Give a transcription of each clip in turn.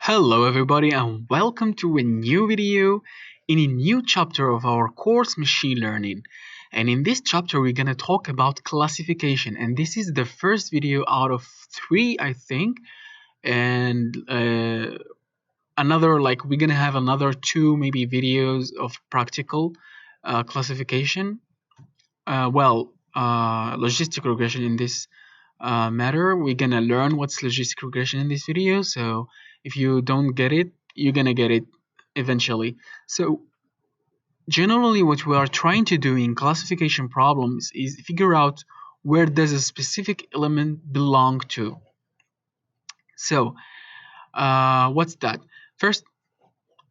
Hello everybody and welcome to a new video in a new chapter of our course Machine Learning. And in this chapter we're going to talk about classification, and this is the first video out of 3 I think, and we're going to have another 2 maybe videos of practical classification, logistic regression in this matter. We're gonna learn what's logistic regression in this video, so if you don't get it, you're gonna get it eventually. So generally what we are trying to do in classification problems is figure out where does a specific element belong to. So what's that? First,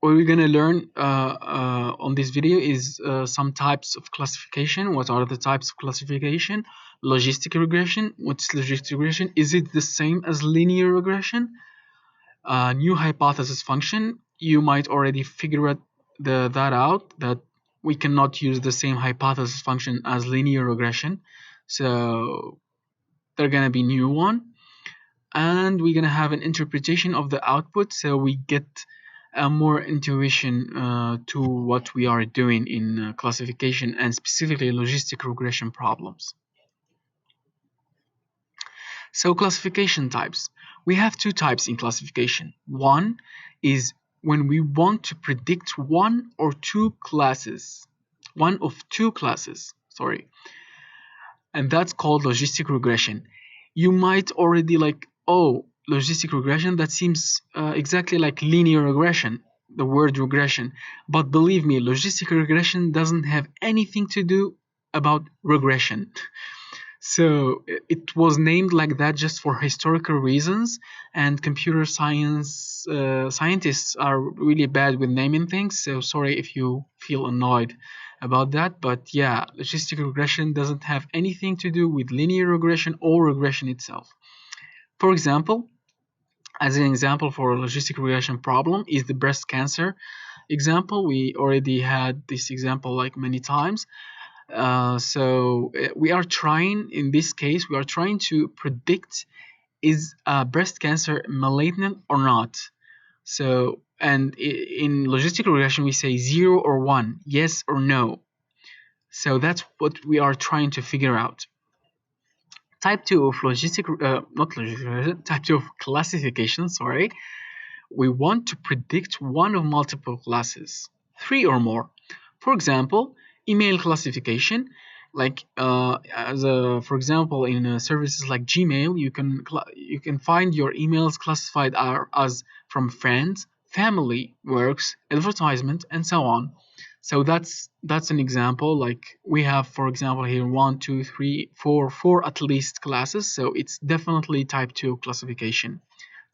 what we're gonna learn on this video is some types of classification. What are the types of classification? Logistic regression. What's logistic regression? Is it the same as linear regression? New hypothesis function. You might already figure that out, that we cannot use the same hypothesis function as linear regression, so they're gonna be new one. And we're gonna have an interpretation of the output, so we get more intuition to what we are doing in classification, and specifically logistic regression problems. So classification types. We have 2 types in classification. One is when we want to predict one of 2 classes, and that's called logistic regression. You might already logistic regression, that seems exactly like linear regression, the word regression. But believe me, logistic regression doesn't have anything to do about regression. So it was named like that just for historical reasons, and computer science scientists are really bad with naming things, so sorry if you feel annoyed about that. But yeah, logistic regression doesn't have anything to do with linear regression or regression itself. For example, as an example for a logistic regression problem is the breast cancer example. We already had this example like many times. So we are trying, in this case, we are trying to predict is breast cancer malignant or not. So, and in logistic regression we say 0 or 1, yes or no. So that's what we are trying to figure out. Type 2 of type 2 of classification, sorry. We want to predict one of multiple classes, 3 or more. For example, email classification, for example, in services like Gmail, you can find your emails classified as from friends, family, works, advertisement, and so on. So that's an example. Like we have, for example, here 1, 2, 3, 4 at least classes. So it's definitely type 2 classification,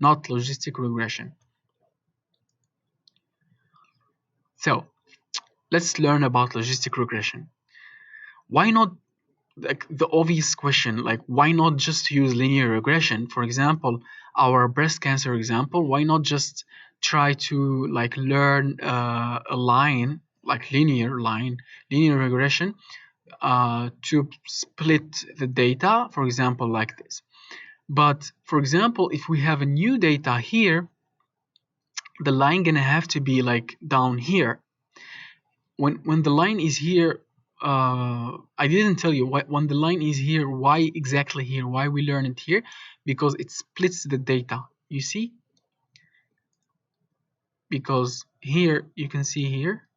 not logistic regression. So let's learn about logistic regression. Why not, like the obvious question, like why not just use linear regression? For example, our breast cancer example, why not just try to like learn a line, like linear regression, to split the data, for example, like this. But for example, if we have a new data here, the line gonna have to be like down here. When the line is here, I didn't tell you when the line is here, why exactly here, why we learn it here, because it splits the data, you see, because here you can see here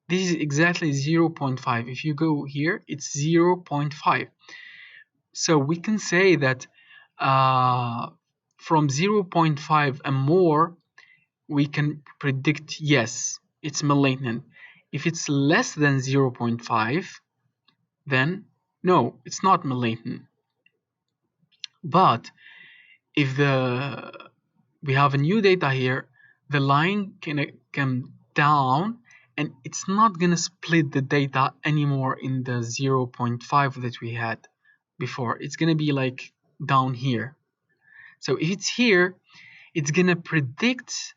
this is exactly 0.5. if you go here, it's 0.5. so we can say that from 0.5 and more we can predict yes, it's malignant. If it's less than 0.5, then no, it's not malignant. But if we have a new data here, the line can come down, and it's not gonna split the data anymore in the 0.5 that we had before. It's gonna be like down here. So if it's here, it's gonna predict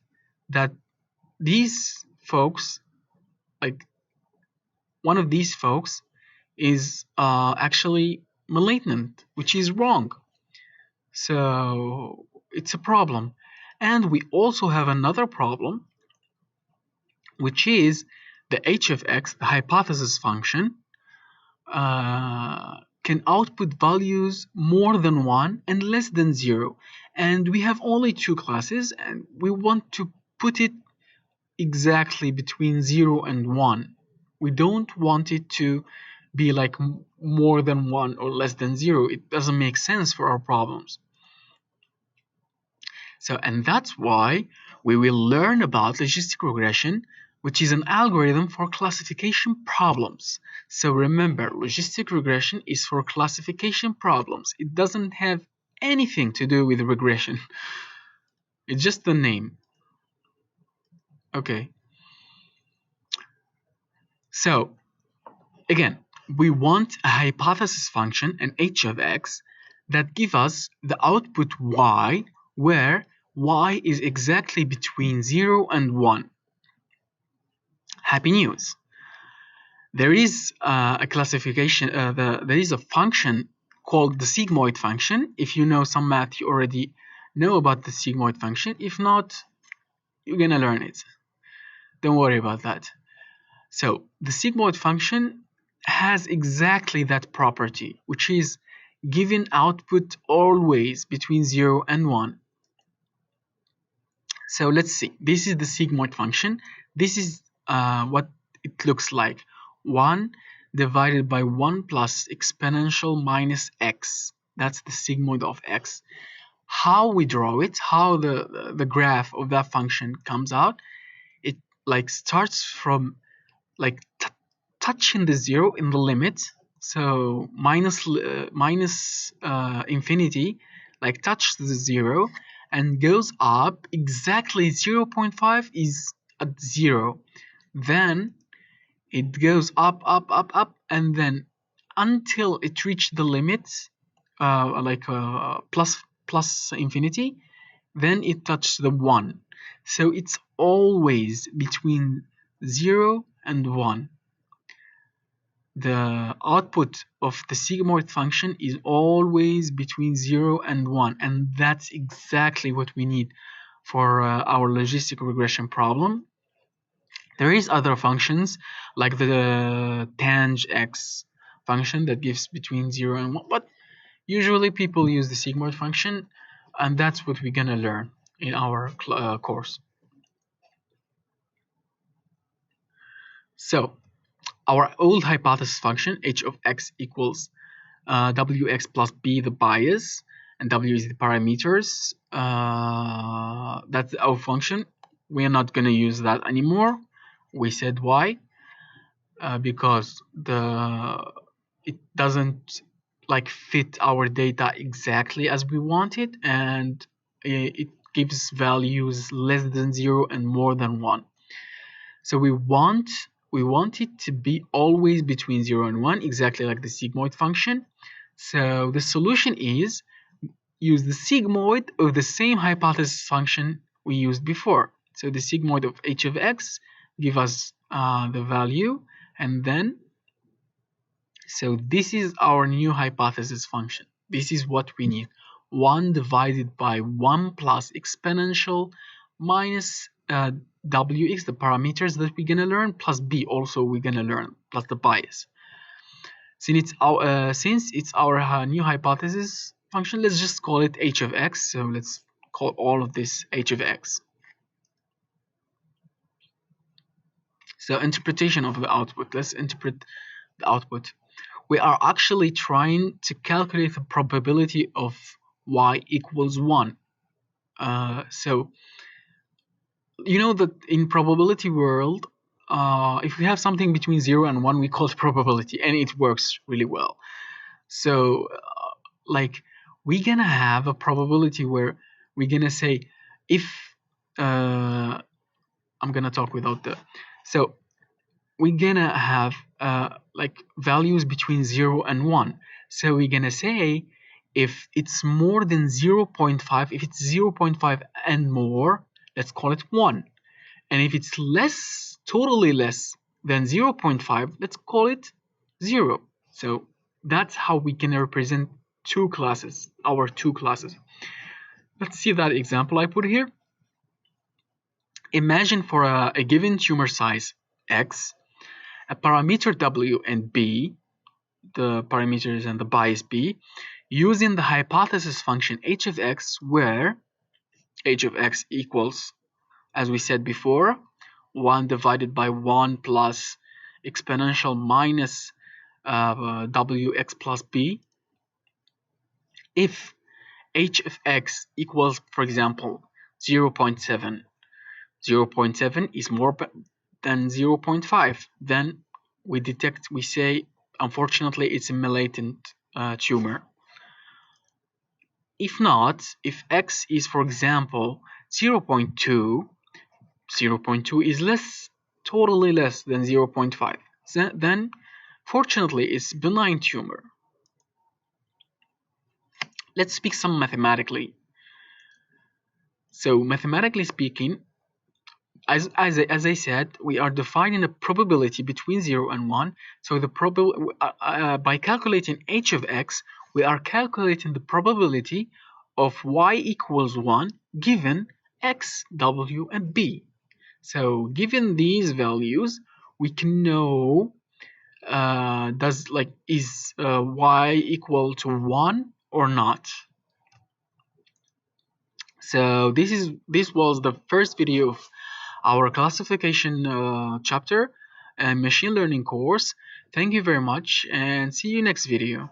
that these folks, like one of these folks, is actually malignant, which is wrong. So it's a problem. And we also have another problem, which is the h of x, the hypothesis function, can output values more than 1 and less than 0. And we have only two classes, and we want to put it exactly between 0 and 1. We don't want it to be like more than 1 or less than 0. It doesn't make sense for our problems. So, and that's why we will learn about logistic regression, which is an algorithm for classification problems. So remember, logistic regression is for classification problems. It doesn't have anything to do with regression. It's just the name. Okay. So, again, we want a hypothesis function, an h of x, that give us the output y, where y is exactly between 0 and 1. Happy news. There is a classification, there is a function called the sigmoid function. If you know some math, you already know about the sigmoid function. If not, you're gonna learn it. Don't worry about that. So the sigmoid function has exactly that property, which is giving output always between 0 and 1. So let's see. This is the sigmoid function. This is what it looks like. 1 divided by 1 plus exponential minus x. That's the sigmoid of x. How we draw it, how the graph of that function comes out, it like starts from like touching the 0 in the limit. So minus infinity, like touches the 0 and goes up exactly 0.5 is at 0. Then it goes up, and then until it reaches the limit, plus infinity, then it touches the 1. So it's always between 0 and 1. The output of the sigmoid function is always between 0 and 1, and that's exactly what we need for our logistic regression problem. There is other functions like the tang x function that gives between 0 and 1, but usually people use the sigmoid function, and that's what we're gonna learn in our course. So our old hypothesis function, h of x equals wx plus b, the bias, and w is the parameters. That's our function. We are not going to use that anymore. We said why? Because it doesn't like fit our data exactly as we want it, and it gives values less than 0 and more than 1. So we want it to be always between 0 and 1, exactly like the sigmoid function. So the solution is use the sigmoid of the same hypothesis function we used before. So the sigmoid of h of x give us the value, and then so this is our new hypothesis function. This is what we need. 1 divided by 1 plus exponential minus wx, the parameters that we're going to learn, plus b also we're going to learn, plus the bias. Since it's our new hypothesis function, let's just call it h of x. So let's call all of this h of x. So interpretation of the output. Let's interpret the output. We are actually trying to calculate the probability of y equals 1. So you know that in probability world, if we have something between 0 and 1, we call it probability, and it works really well. So like we're gonna have a probability where we're gonna say if I'm gonna talk without the, so we're gonna have like values between 0 and 1. So we're gonna say if it's more than 0.5, if it's 0.5 and more, let's call it 1. And if it's less, totally less than 0.5, let's call it 0. So that's how we can represent two classes, our two classes. Let's see that example I put here. Imagine for a given tumor size x, a parameter w and b, the parameters and the bias b, using the hypothesis function h of x, where h of x equals, as we said before, 1 divided by 1 plus exponential minus wx plus b. If h of x equals, for example, 0.7, 0.7 is more than 0.5, then we say, unfortunately, it's a malignant tumor. If not, if x is, for example, 0.2, 0.2 is totally less than 0.5, then fortunately it's benign tumor. Let's speak some mathematically. So mathematically speaking, as I said, we are defining a probability between 0 and 1. So by calculating h of x, we are calculating the probability of y equals 1 given x, w, and b. So given these values, we can know is y equal to 1 or not. So this was the first video of our classification chapter and machine learning course. Thank you very much and see you next video.